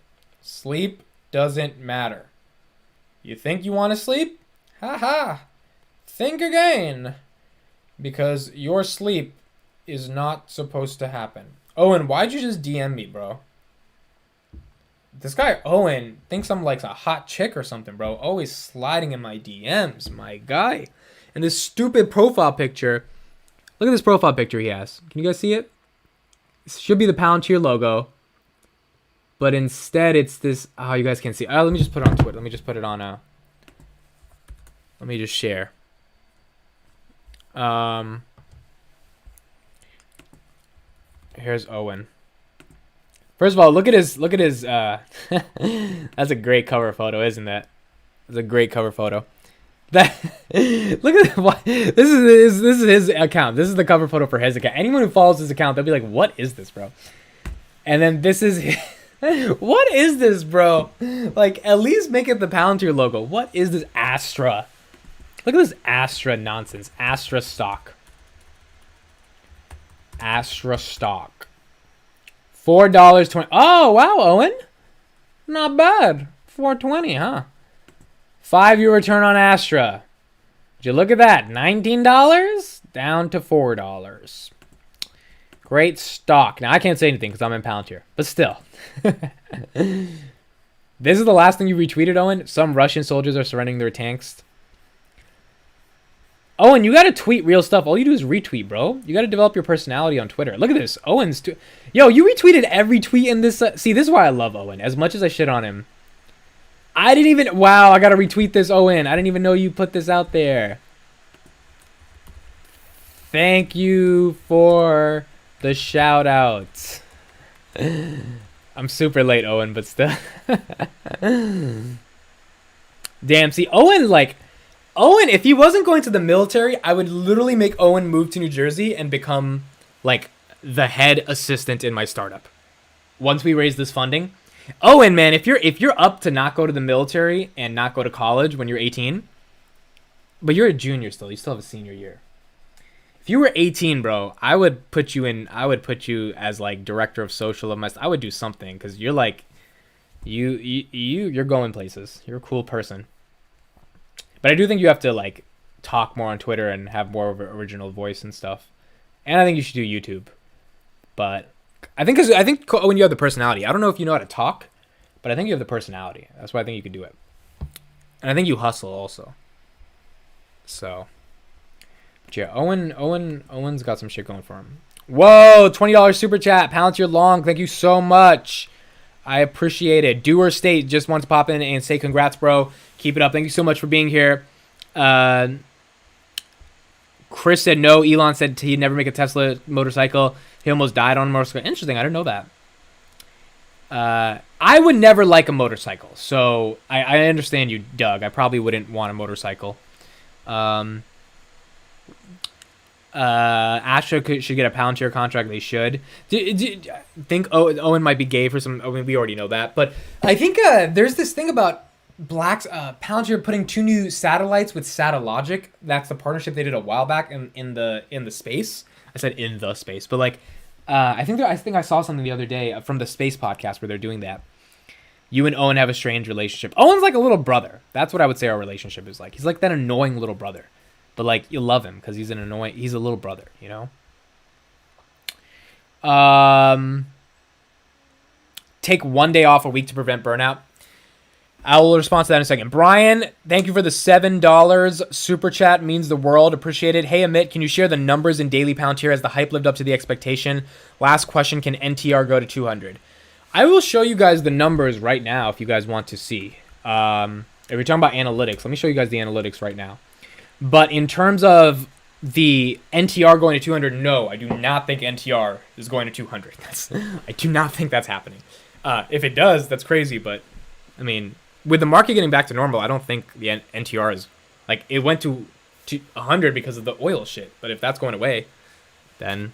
Speaker 1: Sleep doesn't matter. You think you want to sleep? Haha. Think again. Because your sleep is not supposed to happen. Owen, why'd you just DM me, bro? This guy Owen thinks I'm like a hot chick or something, bro. Always sliding in my DMs, my guy. And this stupid profile picture. Look at this profile picture he has. Can you guys see it? It should be the Palantir logo. But instead it's this... Oh, you guys can't see. Let me just put it on Twitter. Let me just put it on... Let me just share. Here's Owen. First of all, look at his that's a great cover photo, isn't it? It's a great cover photo. That look at what this is his account. This is the cover photo for his account. Anyone who follows his account, they'll be like, "What is this, bro?" And then this is what is this, bro? Like, at least make it the Palantir logo. What is this Astra? Look at this Astra nonsense. Astra stock. Astra stock. $4.20. Oh, wow, Owen. Not bad. $4.20, huh? 5-year return on Astra. Did you look at that? $19 down to $4. Great stock. Now, I can't say anything because I'm in Palantir. But still. This is the last thing you retweeted, Owen. Some Russian soldiers are surrendering their tanks. Owen, you gotta tweet real stuff. All you do is retweet, bro. You gotta develop your personality on Twitter. Look at this. Owen's... Yo, you retweeted every tweet in this... See, this is why I love Owen. As much as I shit on him. I didn't even... Wow, I gotta retweet this, Owen. I didn't even know you put this out there. Thank you for the shout-out. I'm super late, Owen, but still. Damn, see, Owen, like... Owen, if he wasn't going to the military, I would literally make Owen move to New Jersey and become, like, the head assistant in my startup. Once we raise this funding. Owen, man, if you're up to not go to the military and not go to college when you're 18, but you're a junior still, you still have a senior year. If you were 18, bro, I would put you as, like, director of social of my... I would do something, because you're, like... You're going places. You're a cool person. But I do think you have to, like, talk more on Twitter and have more of an original voice and stuff. And I think you should do YouTube. But I think when you have the personality, I don't know if you know how to talk, but I think you have the personality. That's why I think you could do it. And I think you hustle also. So, but yeah, Owen's got some shit going for him. Whoa, $20 super chat, Palantir Long. Thank you so much. I appreciate it. Doer State just wants to pop in and say congrats, bro. Keep it up. Thank you so much for being here. Chris said no. Elon said he'd never make a Tesla motorcycle. He almost died on a motorcycle. Interesting. I didn't know that. I would never like a motorcycle. So I understand you, Doug. I probably wouldn't want a motorcycle. Astra should get a Palantir contract. They should. Think Owen might be gay for some... I mean, we already know that. But I think there's this thing about Palantir putting 2 new satellites with Satellogic. That's the partnership they did a while back in the space. I said in the space, but like I think I saw something the other day from the Space Podcast where they're doing that. You and Owen have a strange relationship. Owen's like a little brother. That's what I would say our relationship is like. He's like that annoying little brother, but like you love him because he's a little brother, you know. Take 1 day off a week to prevent burnout. I will respond to that in a second. Brian, thank you for the $7 super chat. Means the world. Appreciate it. Hey, Amit, can you share the numbers in Daily Palantir as the hype lived up to the expectation? Last question, can NTR go to 200? I will show you guys the numbers right now if you guys want to see. If you're talking about analytics, let me show you guys the analytics right now. But in terms of the NTR going to 200, no, I do not think NTR is going to 200. I do not think that's happening. If it does, that's crazy. But, I mean... with the market getting back to normal, I don't think the NTR is... like, it went to 100 because of the oil shit. But if that's going away, then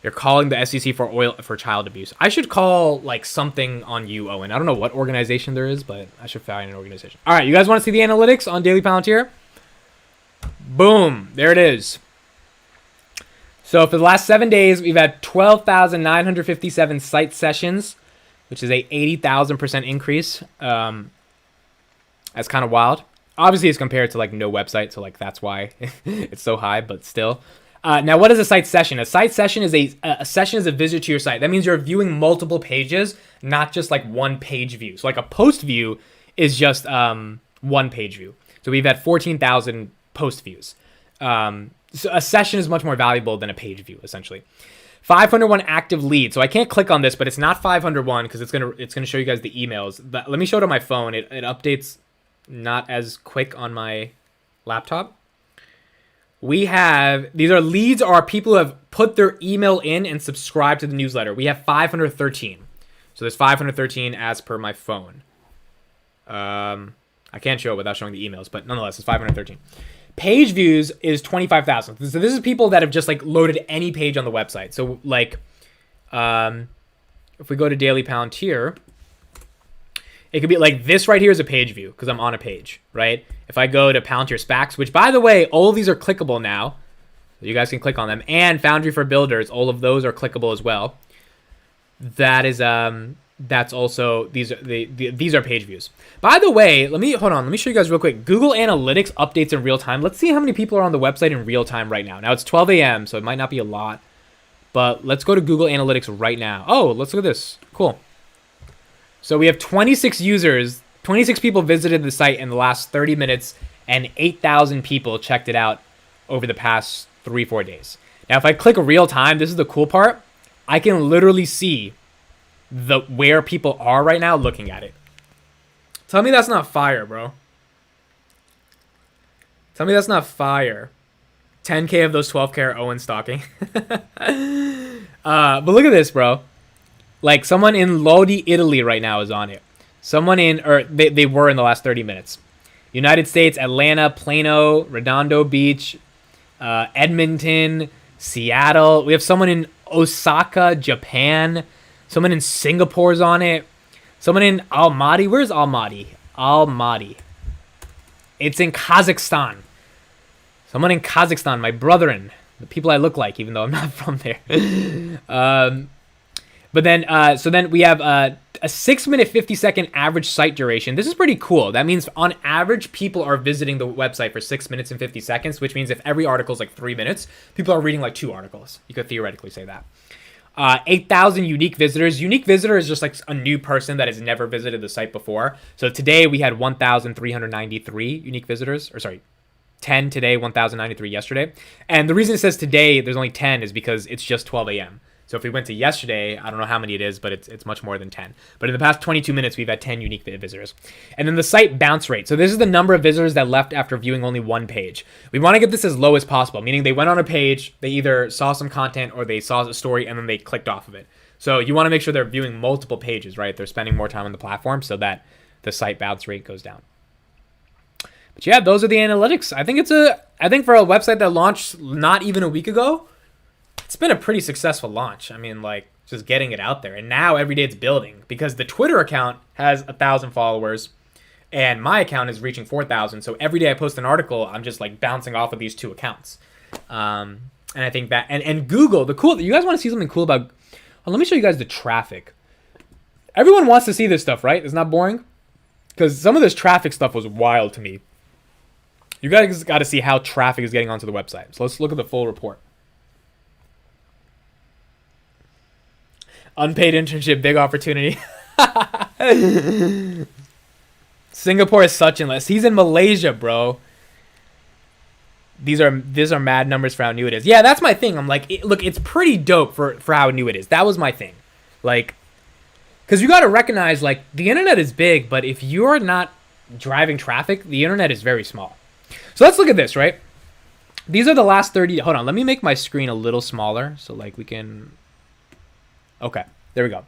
Speaker 1: you're calling the SEC for child abuse. I should call, like, something on you, Owen. I don't know what organization there is, but I should find an organization. All right, you guys want to see the analytics on Daily Palantir? Boom. There it is. So for the last 7 days, we've had 12,957 site sessions, which is a 80,000% increase. That's kind of wild. Obviously, it's compared to like no website, so like that's why it's so high. But still, now what is a site session? A site session is a session is a visit to your site. That means you're viewing multiple pages, not just like one page view. So like a post view is just one page view. So we've had 14,000 post views. So a session is much more valuable than a page view, essentially. 501 active leads. So I can't click on this, but it's not 501 because it's gonna show you guys the emails. But let me show it on my phone. It updates not as quick on my laptop. We have, these are leads, are people who have put their email in and subscribed to the newsletter. We have 513. So there's 513 as per my phone. I can't show it without showing the emails, but nonetheless, it's 513. Page views is 25,000. So this is people that have just like loaded any page on the website. So like, if we go to Daily Palantir, it could be like this right here is a page view because I'm on a page, right? If I go to Palantir Specs, which by the way, all of these are clickable now. You guys can click on them. And Foundry for Builders, all of those are clickable as well. That is, that's also, these are page views. By the way, let me show you guys real quick. Google Analytics updates in real time. Let's see how many people are on the website in real time right now. Now it's 12 a.m., so it might not be a lot, but let's go to Google Analytics right now. Oh, let's look at this. Cool. So we have 26 users, 26 people visited the site in the last 30 minutes, and 8,000 people checked it out over the past 3-4 days. Now, if I click real time, this is the cool part. I can literally see where people are right now looking at it. Tell me that's not fire, bro. Tell me that's not fire. 10K of those 12K are Owen stalking. But look at this, bro. Like, someone in Lodi, Italy right now is on it. Someone they were in the last 30 minutes. United States, Atlanta, Plano, Redondo Beach, Edmonton, Seattle. We have someone in Osaka, Japan. Someone in Singapore's on it. Someone in Almaty. Where's Almaty? Almaty. It's in Kazakhstan. Someone in Kazakhstan, my brethren. The people I look like, even though I'm not from there. But then, so then we have a 6-minute, 50-second average site duration. This is pretty cool. That means on average, people are visiting the website for 6 minutes and 50 seconds, which means if every article is like 3 minutes, people are reading like 2 articles. You could theoretically say that. 8,000 unique visitors. Unique visitor is just like a new person that has never visited the site before. So today we had 1,393 unique visitors, or sorry, 10 today, 1,093 yesterday. And the reason it says today there's only 10 is because it's just 12 a.m. So if we went to yesterday, I don't know how many it is, but it's much more than 10. But in the past 22 minutes, we've had 10 unique visitors. And then the site bounce rate. So this is the number of visitors that left after viewing only one page. We want to get this as low as possible, meaning they went on a page, they either saw some content or they saw a story, and then they clicked off of it. So you want to make sure they're viewing multiple pages, right? They're spending more time on the platform so that the site bounce rate goes down. But yeah, those are the analytics. I think for a website that launched not even a week ago, it's been a pretty successful launch. I mean, like, just getting it out there. And now every day it's building because the Twitter account has 1,000 followers and my account is reaching 4,000. So every day I post an article, I'm just like bouncing off of these 2 accounts. And I think that, and Google, you guys want to see something cool about, let me show you guys the traffic. Everyone wants to see this stuff, right? It's not boring because some of this traffic stuff was wild to me. You guys got to see how traffic is getting onto the website. So let's look at the full report. Unpaid internship, big opportunity. Singapore is such and less. He's in Malaysia, bro. These are mad numbers for how new it is. Yeah, that's my thing. I'm like, look, it's pretty dope for how new it is. That was my thing. Like, because you got to recognize, like, the internet is big, but if you're not driving traffic, the internet is very small. So let's look at this, right? These are the last 30. Hold on, let me make my screen a little smaller so, like, we can... Okay, there we go.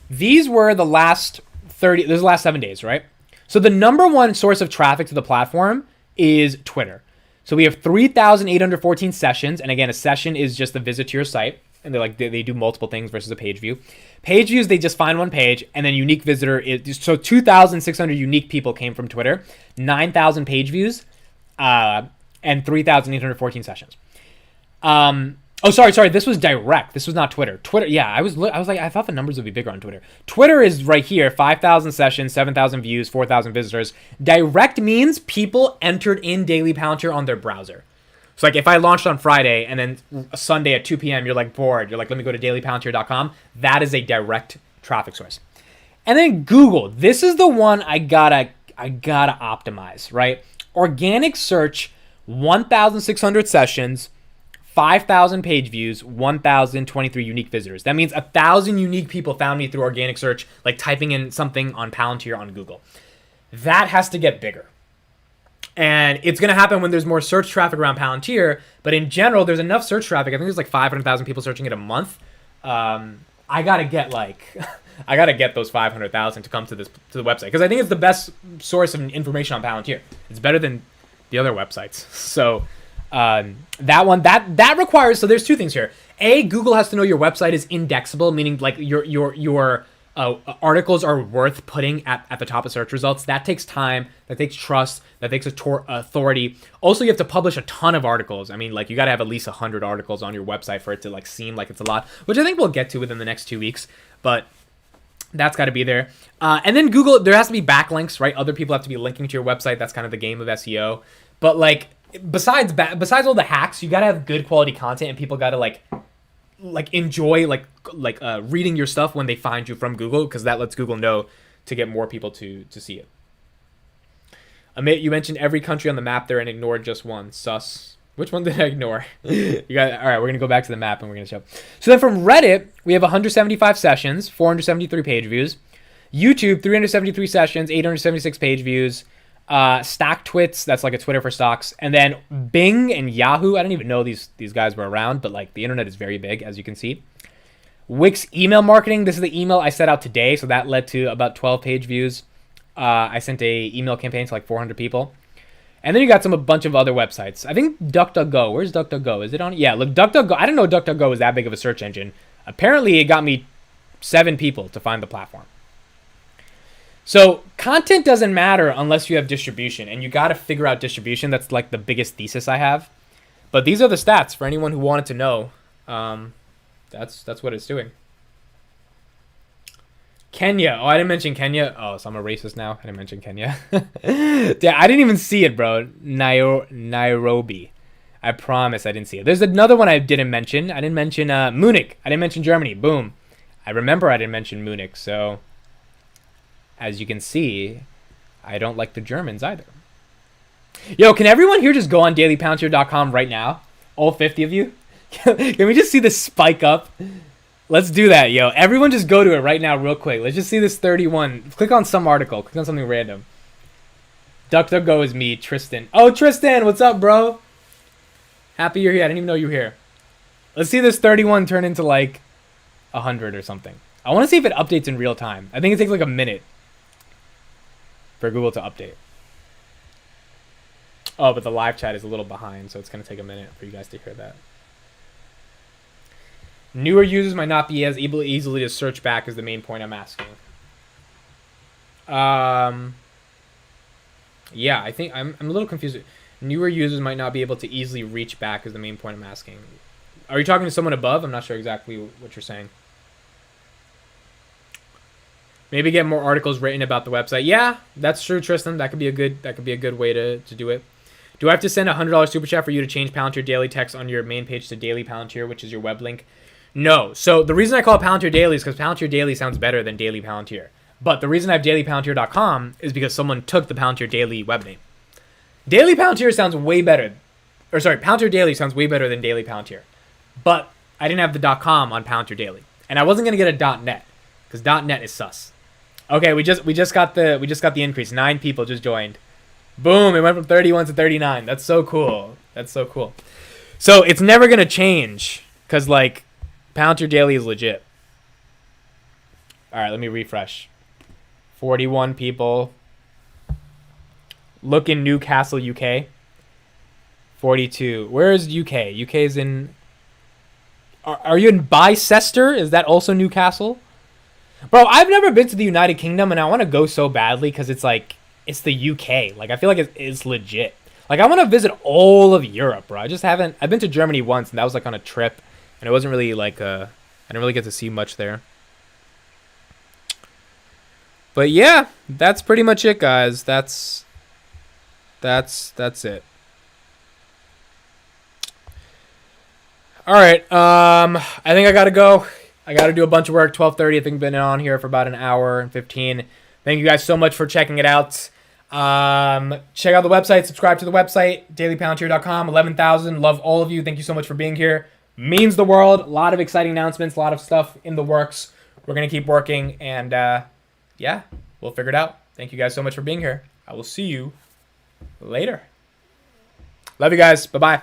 Speaker 1: These were the last 30, this is the last 7 days, right? So the number one source of traffic to the platform is Twitter. So we have 3,814 sessions. And again, a session is just a visit to your site. And they do multiple things versus a page view. Page views, they just find one page. And then unique visitor is, so 2,600 unique people came from Twitter, 9,000 page views, and 3,814 sessions. Oh, sorry. This was direct. This was not Twitter. Twitter, yeah, I was like, I thought the numbers would be bigger on Twitter. Twitter is right here, 5,000 sessions, 7,000 views, 4,000 visitors. Direct means people entered in Daily Palantir on their browser. So like if I launched on Friday and then Sunday at 2 p.m. you're like bored, you're like, let me go to dailypalantir.com. That is a direct traffic source. And then Google. This is the one I gotta optimize, right? Organic search, 1,600 sessions, 5,000 page views, 1,023 unique visitors. That means 1,000 unique people found me through organic search, like typing in something on Palantir on Google. That has to get bigger. And it's going to happen when there's more search traffic around Palantir. But in general, there's enough search traffic. I think there's like 500,000 people searching it a month. I got to get those 500,000 to come to the website. Because I think it's the best source of information on Palantir. It's better than the other websites. So... that one that requires, so there's 2 things here. A, Google has to know your website is indexable, meaning like your articles are worth putting at the top of search results. That takes time, that takes trust, that takes authority. Also, you have to publish a ton of articles. I mean, like, you got to have at least 100 articles on your website for it to like seem like it's a lot, which I think we'll get to within the next 2 weeks, but that's got to be there. And then Google, there has to be backlinks, right? Other people have to be linking to your website. That's kind of the game of SEO. But like, besides all the hacks, you gotta have good quality content, and people gotta like enjoy reading your stuff when they find you from Google, because that lets Google know to get more people to see it. Amit, you mentioned every country on the map there and ignored just one. Sus. Which one did I ignore? You got all right. We're gonna go back to the map and we're gonna show. So then from Reddit, we have 175 sessions, 473 page views. YouTube, 373 sessions, 876 page views. Stack Twits, that's like a Twitter for stocks. And then Bing and Yahoo. I don't even know these guys were around, but like the internet is very big, as you can see. Wix email marketing. This is the email I set out today, so that led to about 12 page views. I sent a email campaign to like 400 people. And then you got a bunch of other websites. I think DuckDuckGo. Where's DuckDuckGo? Is it on? Yeah, look, DuckDuckGo. I didn't know DuckDuckGo was that big of a search engine. Apparently, it got me 7 people to find the platform. So content doesn't matter unless you have distribution, and you got to figure out distribution. That's like the biggest thesis I have. But these are the stats for anyone who wanted to know. That's what it's doing. Kenya. Oh, I didn't mention Kenya. Oh, so I'm a racist now. I didn't mention Kenya. Yeah, I didn't even see it, bro. Nairobi. I promise I didn't see it. There's another one I didn't mention. I didn't mention Munich. I didn't mention Germany. Boom. I remember I didn't mention Munich. So, as you can see, I don't like the Germans either. Yo, can everyone here just go on dailypalantir.com right now? All 50 of you? Can we just see this spike up? Let's do that, yo. Everyone just go to it right now real quick. Let's just see this 31. Click on some article. Click on something random. DuckDuckGo is me, Tristan. Oh, Tristan, what's up, bro? Happy you're here. I didn't even know you were here. Let's see this 31 turn into like 100 or something. I want to see if it updates in real time. I think it takes like a minute for Google to update. Oh, but the live chat is a little behind, so it's going to take a minute for you guys to hear that. Newer users might not be as able easily to search back is the main point I'm asking. Yeah, I think I'm a little confused. Newer users might not be able to easily reach back is the main point I'm asking. Are you talking to someone above? I'm not sure exactly what you're saying. Maybe get more articles written about the website. Yeah, that's true, Tristan. That could be a good way to do it. Do I have to send a $100 super chat for you to change Palantir Daily text on your main page to Daily Palantir, which is your web link? No. So the reason I call it Palantir Daily is because Palantir Daily sounds better than Daily Palantir. But the reason I have dailypalantir.com is because someone took the Palantir Daily web name. Daily Palantir sounds way better. Or sorry, Palantir Daily sounds way better than Daily Palantir. But I didn't have the .com on Palantir Daily. And I wasn't going to get a .net because .net is sus. Okay, we just got the increase. 9 people just joined. Boom, it went from 31 to 39. That's so cool. That's so cool. So it's never going to change cuz like Palantir Daily is legit. All right, let me refresh. 41 people. Look in Newcastle, UK. 42. Where is UK? UK is in... Are you in Bicester? Is that also Newcastle? Bro, I've never been to the United Kingdom, and I want to go so badly because it's like... It's the UK. Like, I feel like it's legit. Like, I want to visit all of Europe, bro. I just haven't... I've been to Germany once, and that was like on a trip. And it wasn't really like... I didn't really get to see much there. But yeah, that's pretty much it, guys. That's it. All right. I think I gotta go. I gotta do a bunch of work. 12:30. I think I've been on here for about an hour and 15. Thank you guys so much for checking it out. Check out the website. Subscribe to the website. dailypalantir.com. 11,000. Love all of you. Thank you so much for being here. Means the world. A lot of exciting announcements. A lot of stuff in the works. We're gonna keep working, and yeah, we'll figure it out. Thank you guys so much for being here. I will see you later. Love you guys. Bye-bye.